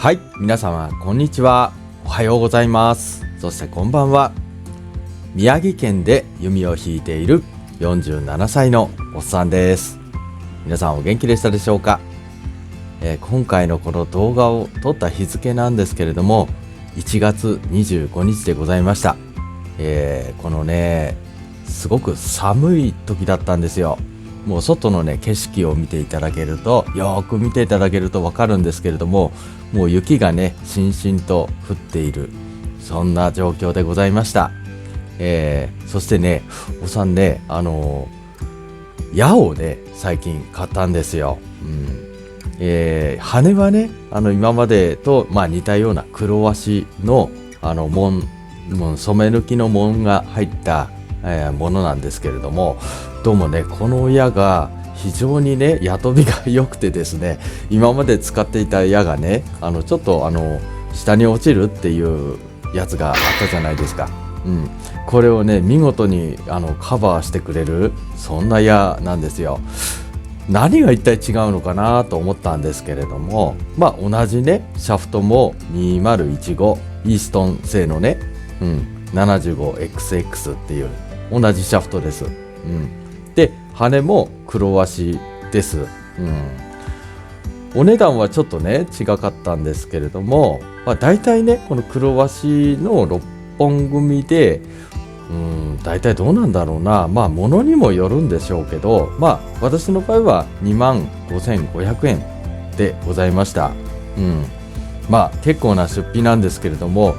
はい、皆様こんにちは。おはようございます。そしてこんばんは。宮城県で弓を引いている47歳のおっさんです。皆さんお元気でしたでしょうか。今回のこの動画を撮った日付なんですけれども、1月25日でございました。このね、すごく寒い時だったんですよ。もう外のね景色を見ていただけると、よーく見ていただけるとわかるんですけれども、もう雪がねしんしんと降っている、そんな状況でございました。そしてね、おさんね、矢をね最近買ったんですよ。羽はね、今までと似たような黒和紙の紋染め抜きの紋が入ったものなんですけれども、どうもねこの矢が非常にね矢飛びが良くてですね、今まで使っていた矢がねちょっと下に落ちるっていうやつがあったじゃないですか。これをね見事にカバーしてくれる、そんな矢なんですよ。何が一体違うのかなと思ったんですけれども、同じねシャフトも2015イーストン製のね、75XX っていう同じシャフトです。で羽も黒和紙です。お値段はちょっとね違かったんですけれども、だいたいねこの黒和紙の6本組でだいたいどうなんだろうな、ものにもよるんでしょうけど、私の場合は25,500円でございました。結構な出費なんですけれども、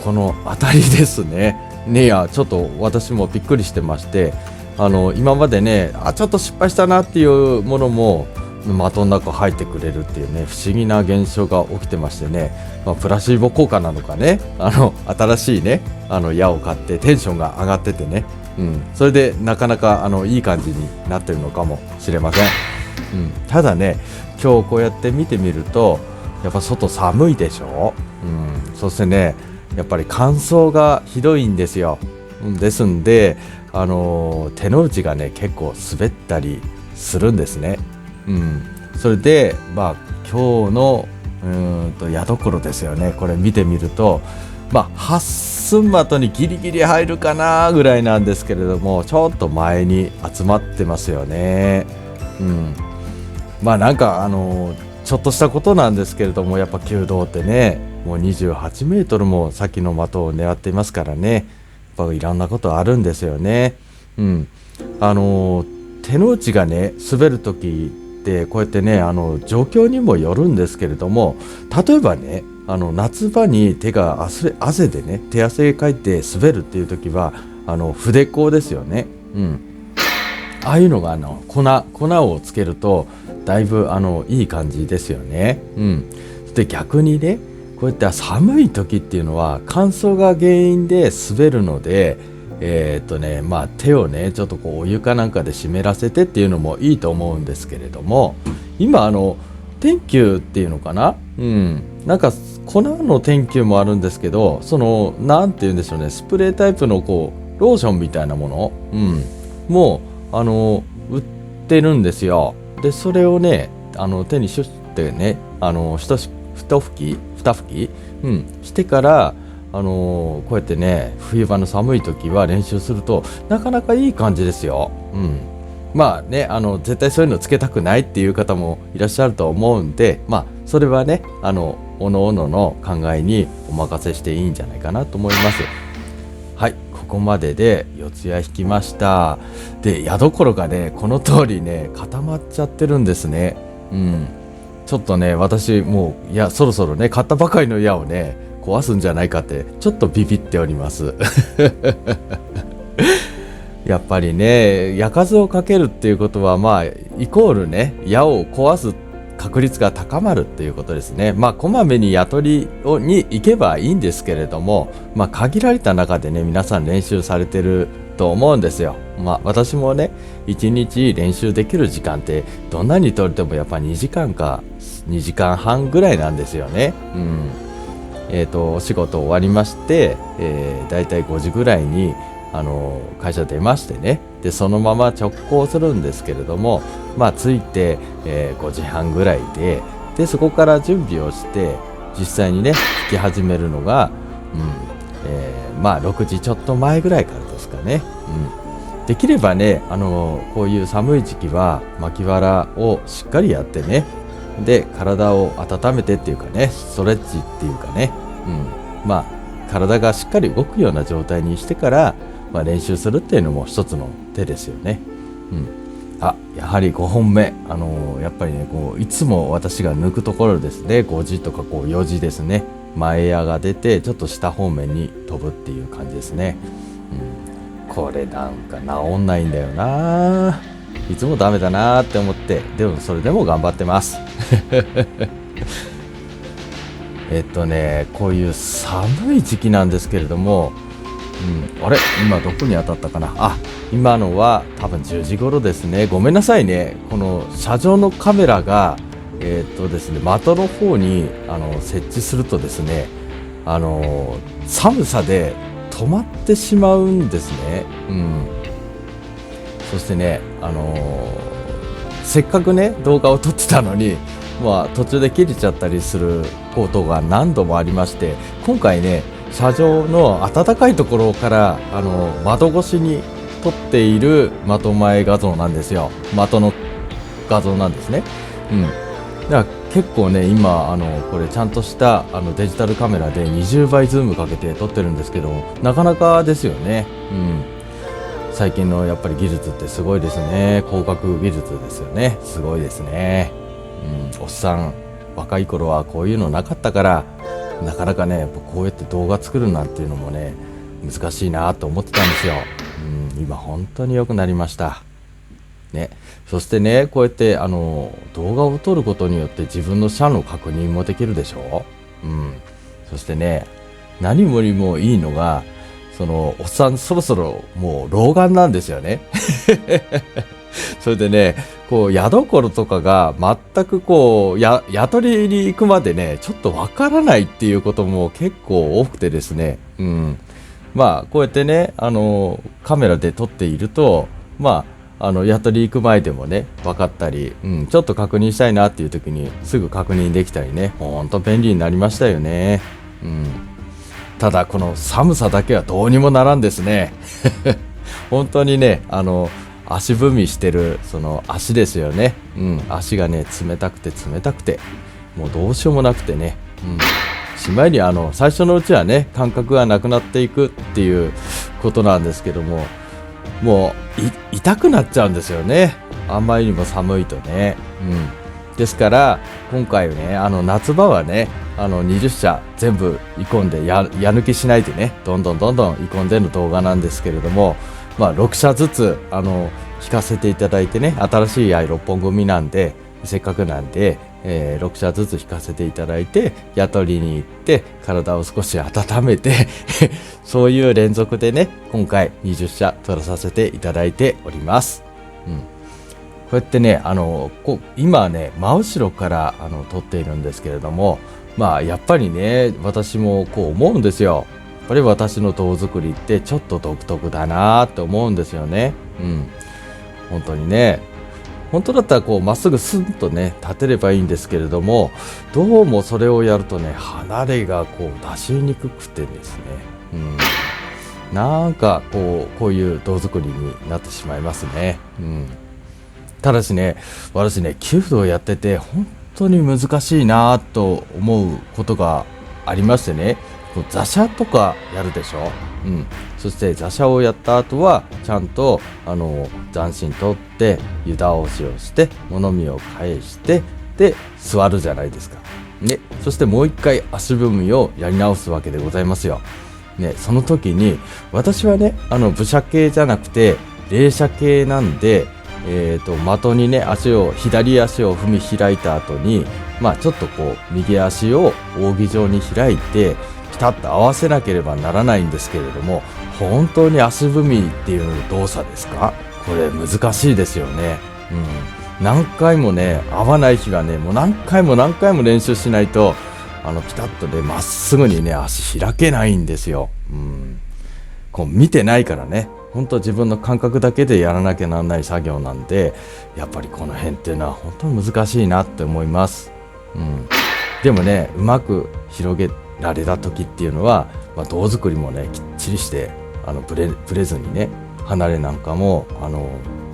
この当たりですね。ちょっと私もびっくりしてまして、今までねちょっと失敗したなっていうものも的の中入ってくれるっていうね、不思議な現象が起きてましてね、プラシーボ効果なのかね、新しいね矢を買ってテンションが上がっててね、それでなかなかいい感じになってるのかもしれません。ただね、今日こうやって見てみるとやっぱ外寒いでしょ。そしてねやっぱり乾燥がひどいんですよ。ですんで手の内がね結構滑ったりするんですね。それで今日の矢所ですよね。これ見てみると8寸的にギリギリ入るかなぐらいなんですけれども、ちょっと前に集まってますよね。なんかちょっとしたことなんですけれども、やっぱ弓道ってねもう28メートルも先の的を狙っていますからね、やっぱいろんなことあるんですよね。手の内がね滑る時ってこうやってね状況にもよるんですけれども、例えばね夏場に手が汗でね手汗かいて滑るっていう時は筆工ですよね。ああいうのが粉をつけるとだいぶいい感じですよね。で逆にねこうやって寒い時っていうのは乾燥が原因で滑るので、手をねちょっとお湯かなんかで湿らせてっていうのもいいと思うんですけれども、今天球っていうのかな、なんか粉の天球もあるんですけど、なんて言うんでしょうね、スプレータイプのローションみたいなもの、もう売ってるんですよ。でそれをね手にシュッてね2吹き、してからこうやってね冬場の寒い時は練習するとなかなかいい感じですよ。絶対そういうのつけたくないっていう方もいらっしゃると思うんで、それはねおのおのの考えにお任せしていいんじゃないかなと思います。はい、ここまでで四つ矢引きました。で矢所がねこの通りね固まっちゃってるんですね。ちょっとね私もうそろそろね買ったばかりの矢をね壊すんじゃないかってちょっとビビっておりますやっぱりね矢数をかけるっていうことはイコールね矢を壊す確率が高まるっていうことですね。こまめに矢取りに行けばいいんですけれども、限られた中でね皆さん練習されてると思うんですよ。私もね1日練習できる時間ってどんなに取れてもやっぱ2時間か2時間半ぐらいなんですよね。お仕事終わりまして、だいたい5時ぐらいに会社出ましてね、でそのまま直行するんですけれども、着いて、5時半ぐらいでそこから準備をして、実際にね引き始めるのが、まあ6時ちょっと前ぐらいからですかね。できればねこういう寒い時期は巻き腹をしっかりやってね、で体を温めてっていうかね、ストレッチっていうかね、まあ体がしっかり動くような状態にしてから、練習するっていうのも一つの手ですよね。やはり5本目、やっぱりねこういつも私が抜くところですね、5時とかこう4時ですね、前矢が出てちょっと下方面に飛ぶっていう感じですね。これなんか治んないんだよな、いつもダメだなって思って、でもそれでも頑張ってますこういう寒い時期なんですけれども、あれ今どこに当たったかな、今のは多分10時頃ですね。ごめんなさいね、この車上のカメラがですね、的の方に設置するとですね、寒さで止まってしまうんですね。そしてね、せっかくね動画を撮ってたのに、途中で切れちゃったりすることが何度もありまして、今回ね車上の暖かいところから窓越しに撮っている的前画像なんですよ。的の画像なんですね。だから結構ね今これちゃんとしたデジタルカメラで20倍ズームかけて撮ってるんですけど、なかなかですよね。最近のやっぱり技術ってすごいですね。広角技術ですよね。すごいですね。おっさん若い頃はこういうのなかったから、なかなかねやっぱこうやって動画作るなんていうのもね難しいなと思ってたんですよ。今本当に良くなりましたね。そしてねこうやって動画を撮ることによって自分の車の確認もできるでしょ。そしてね何よりもいいのが、そのおっさんそろそろもう老眼なんですよねそれでねこう矢所とかが全くこう矢取りに行くまでねちょっとわからないっていうことも結構多くてですね、こうやってねカメラで撮っていると矢取り行く前でもね分かったり、ちょっと確認したいなっていう時にすぐ確認できたりね、ほんと便利になりましたよね。ただこの寒さだけはどうにもならんですね本当にね足踏みしてるその足ですよね。足がね冷たくてもうどうしようもなくてね、しまいに最初のうちはね感覚がなくなっていくっていうことなんですけども、もう痛くなっちゃうんですよね、あんまりにも寒いとね。ですから今回ね夏場はね20社全部鋳込んで矢抜きしないでねどんどん鋳込んでの動画なんですけれども、6社ずつ引かせていただいてね、新しい矢6本組なんでせっかくなんで、6社ずつ引かせていただいて矢取りに行って体を少し温めてそういう連続でね今回20社取らさせていただいております。こうやってね今はね真後ろから撮っているんですけれども、やっぱりね私もこう思うんですよ。やっぱり私の塔作りってちょっと独特だなって思うんですよね。本当にね、本当だったらこうまっすぐスンとね立てればいいんですけれども、どうもそれをやるとね離れがこう出しにくくてですね、なんかこういう塔作りになってしまいますね。ただしね私ね弓道やってて本当に難しいなと思うことがありましてね、座車とかやるでしょ。そして座車をやった後はちゃんと残心取って湯倒しをして物見を返してで座るじゃないですか、そしてもう一回足踏みをやり直すわけでございますよ。その時に私はね武者系じゃなくて霊者系なんで、的にね左足を踏み開いた後にちょっとこう右足を扇状に開いてピタッと合わせなければならないんですけれども、本当に足踏みっていう動作ですか、これ難しいですよね。何回もね合わない日はねもう何回も練習しないとピタッとねまっすぐにね足開けないんですよ。こう見てないからね、本当自分の感覚だけでやらなきゃならない作業なんで、やっぱりこの辺っていうのは本当に難しいなって思います。でもねうまく広げられた時っていうのは、胴作りもねきっちりしてブレずにね、離れなんかも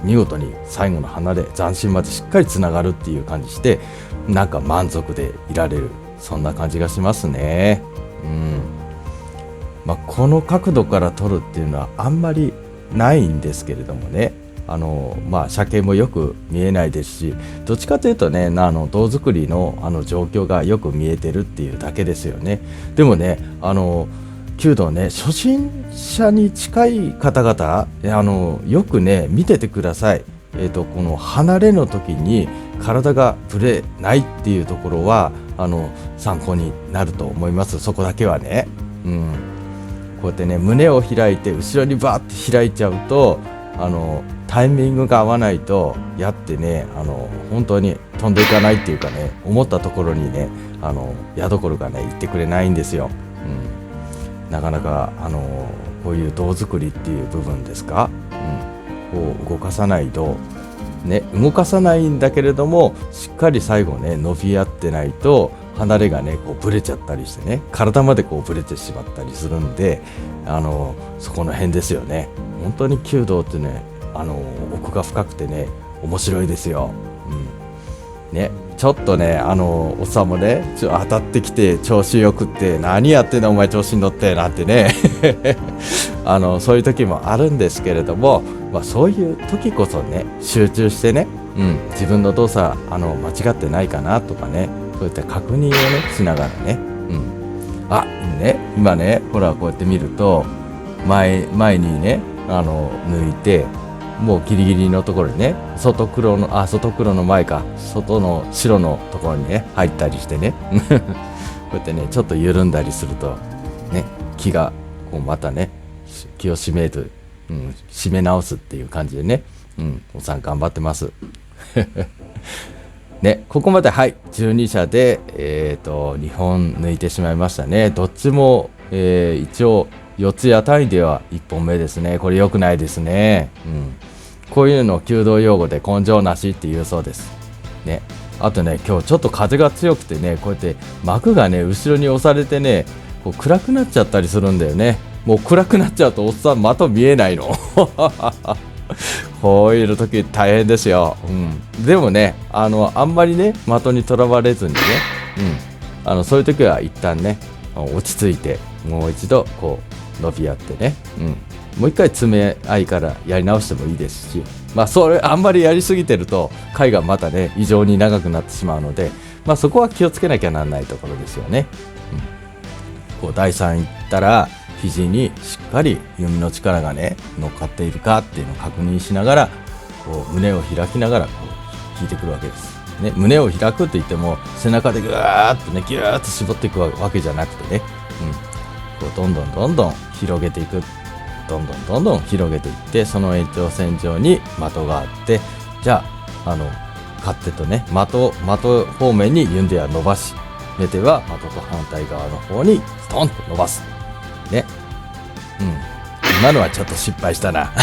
見事に最後の離れ斬新までしっかりつながるっていう感じして、なんか満足でいられる、そんな感じがしますね。この角度から撮るっていうのはあんまりないんですけれどもね、車検もよく見えないですし、どっちかというとね胴作りの状況がよく見えてるっていうだけですよね。でもね弓道ね、初心者に近い方々よくね見ててください。この離れの時に体がぶれないっていうところは参考になると思います。そこだけはね、こうやってね胸を開いて後ろにバーって開いちゃうとタイミングが合わないとやってね本当に飛んでいかないっていうかね、思ったところにね矢所がね行ってくれないんですよ。なかなかこういう胴作りっていう部分ですか、こう動かさないとね、動かさないんだけれどもしっかり最後ね伸び合ってないと離れがねこうブレちゃったりしてね、体までこうブレてしまったりするんでそこの辺ですよね。本当に弓道ってね奥が深くてね面白いですよ。ね、ちょっとねおっさんもね当たってきて調子よくって何やってんだお前調子に乗ってなんてねそういう時もあるんですけれども、そういう時こそね集中してね、自分の動作間違ってないかなとかね、そういった確認をねしながらね、今ねほらこうやって見ると前にね抜いてもうギリギリのところにね外黒の前か外の白のところにね入ったりしてねこうやってねちょっと緩んだりするとね気がこうまたね気を締め直すっていう感じでね、おさん頑張ってますね、ここまで12射で2本抜いてしまいましたね。どっちも、一応4つ矢単位では1本目ですね。これ良くないですね。こういうのを弓道用語で根性なしって言うそうですね。あとね今日ちょっと風が強くてね、こうやって幕がね後ろに押されてねこう暗くなっちゃったりするんだよね。もう暗くなっちゃうとおっさん的見えないのこういう時大変ですよ。でもねあんまりね的にとらわれずにね、そういう時は一旦ね落ち着いてもう一度こう伸び合ってね、もう一回詰め合いからやり直してもいいですし、それあんまりやりすぎてると回がまたね異常に長くなってしまうので、そこは気をつけなきゃならないところですよね。こう第3いったら肘にしっかり弓の力がね乗っかっているかっていうのを確認しながらこう胸を開きながらこう引いてくるわけです、ね。胸を開くって言っても背中でぐーっとねギューッと絞っていくわけじゃなくてね、こうどんどん広げていく、どんどん広げていって、その延長線上に的があって、じゃあ勝手とね的方面に弓では伸ばし、目手は的と反対側の方にストンと伸ばすね。今のはちょっと失敗したな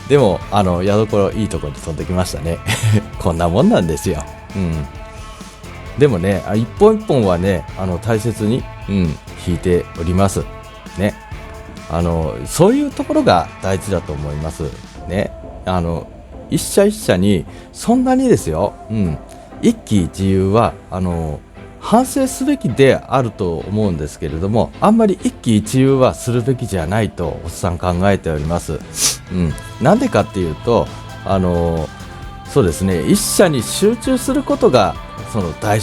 でも矢所いいところに飛んできましたねこんなもんなんですよ。でもね一本一本はね大切に、引いておりますね。そういうところが大事だと思いますね。一社一社にそんなにですよ、一喜一憂は反省すべきであると思うんですけれども、あんまり一喜一憂はするべきじゃないとおっさん考えております。なんでかっていうとそうですね、一社に集中することがその大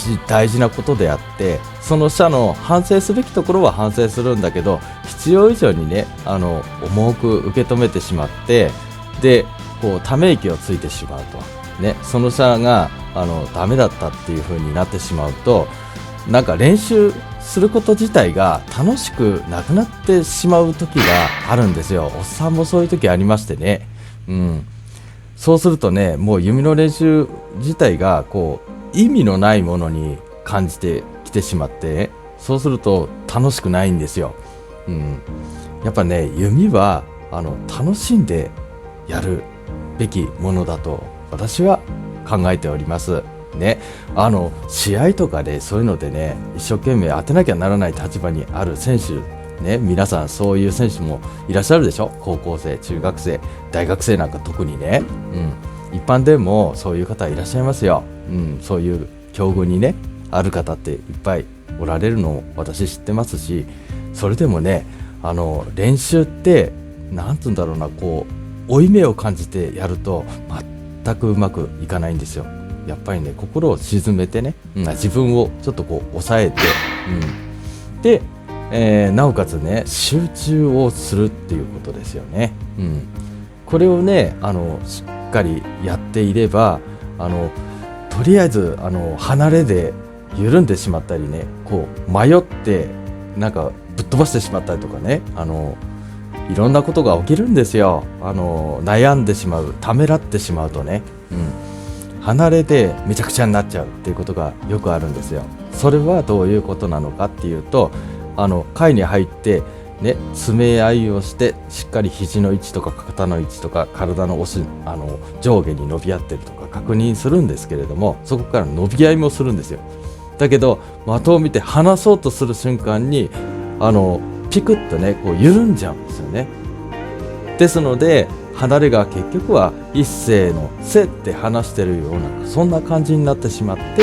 事なことであって、その社の反省すべきところは反省するんだけど、必要以上にね重く受け止めてしまって、でこうため息をついてしまうとね、その社がダメだったっていう風になってしまうと、なんか練習すること自体が楽しくなくなってしまう時があるんですよ。おっさんもそういう時ありましてね。そうするとねもう弓の練習自体がこう意味のないものに感じてきてしまって、そうすると楽しくないんですよ。やっぱね弓は楽しんでやるべきものだと私は考えております。ね、試合とかでそういうのでね一生懸命当てなきゃならない立場にある選手ね、皆さんそういう選手もいらっしゃるでしょ。高校生、中学生、大学生なんか特にね、一般でもそういう方いらっしゃいますよ。そういう境遇にねある方っていっぱいおられるのを私知ってますし、それでもね練習ってなんつうんだろうな、こう負い目を感じてやると全くうまくいかないんですよ。やっぱりね心を鎮めてね、自分をちょっとこう抑えて、で、なおかつね集中をするっていうことですよね。これをねしっかりやっていればとりあえず離れで緩んでしまったりね、こう迷ってなんかぶっ飛ばしてしまったりとかね、いろんなことが起きるんですよ。悩んでしまう、ためらってしまうとね、離れでめちゃくちゃになっちゃうっていうことがよくあるんですよ。それはどういうことなのかっていうと、会に入ってね詰め合いをしてしっかり肘の位置とか肩の位置とか体の上下に伸び合ってるとか確認するんですけれども、そこから伸び合いもするんですよ。だけど的を見て離そうとする瞬間にピクッとねこう緩んじゃうんですよね。ですので離れが結局は一斉のせって離してるようなそんな感じになってしまって、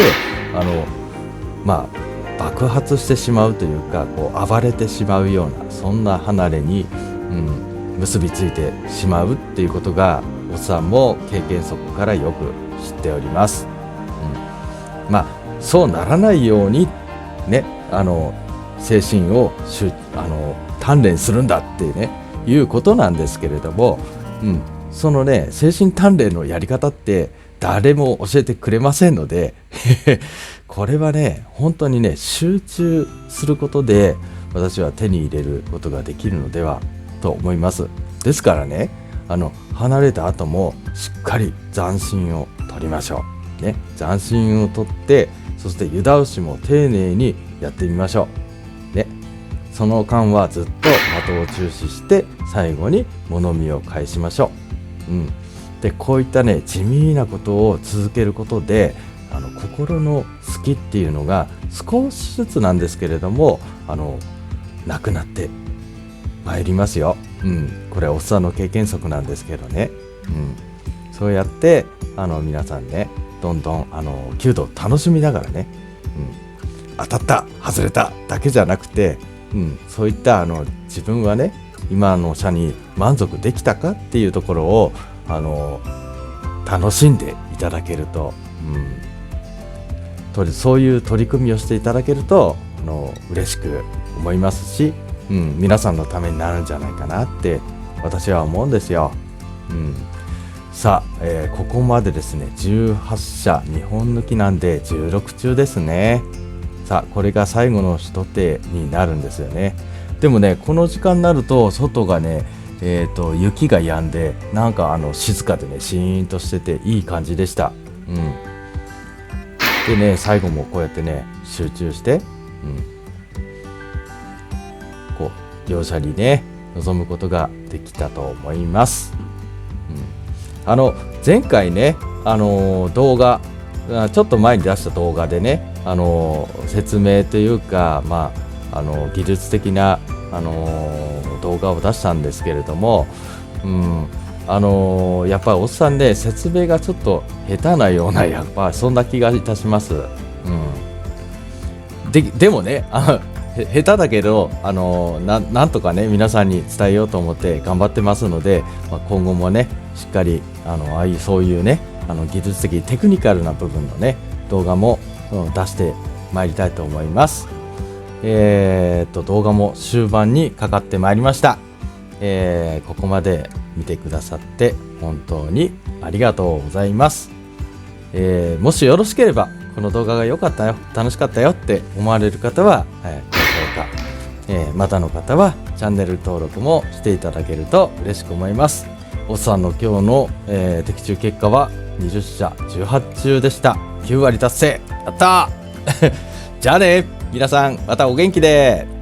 爆発してしまうというかこう暴れてしまうようなそんな離れに、結びついてしまうっていうことがおっさんも経験則からよく知っております。そうならないようにね精神を鍛錬するんだってねいうことなんですけれども、そのね精神鍛錬のやり方って誰も教えてくれませんのでこれはね本当にね集中することで私は手に入れることができるのではと思います。ですからね離れた後もしっかり残心を取りましょうね。残心を取って、そして湯倒しも丁寧にやってみましょうね。その間はずっと的を注視して最後に物見を返しましょう。でこういったね地味なことを続けることで心の隙っていうのが少しずつなんですけれどもなくなってまいりますよ。これはおっさんの経験則なんですけどね、そうやって皆さんねどんどん弓道を楽しみながらね、当たった外れただけじゃなくて、そういった自分はね今の射に満足できたかっていうところを楽しんでいただけると、そういう取り組みをしていただけると嬉しく思いますし、皆さんのためになるんじゃないかなって私は思うんですよ。さあ、ここまでですね18社2本抜きなんで16中ですね。さあこれが最後の一手になるんですよね。でもねこの時間になると外がね雪が止んでなんか静かでねシーンとしてていい感じでした。でね最後もこうやってね集中して、こう両者にね臨むことができたと思います。前回ね動画ちょっと前に出した動画でね説明というか技術的な動画を出したんですけれども、やっぱりおっさんで説明がちょっと下手なようなやっぱそんな気がいたします。でもね下手だけどなんとかね皆さんに伝えようと思って頑張ってますので、今後もねしっかりそういうね技術的テクニカルな部分のね動画も、出してまいりたいと思います。動画も終盤にかかってまいりました。ここまで見てくださって本当にありがとうございます。もしよろしければこの動画が良かったよ楽しかったよって思われる方は、高評価、またの方はチャンネル登録もしていただけると嬉しく思います。おっさんの今日の、的中結果は20社18中でした。9割達成やったーじゃあね皆さんまたお元気で。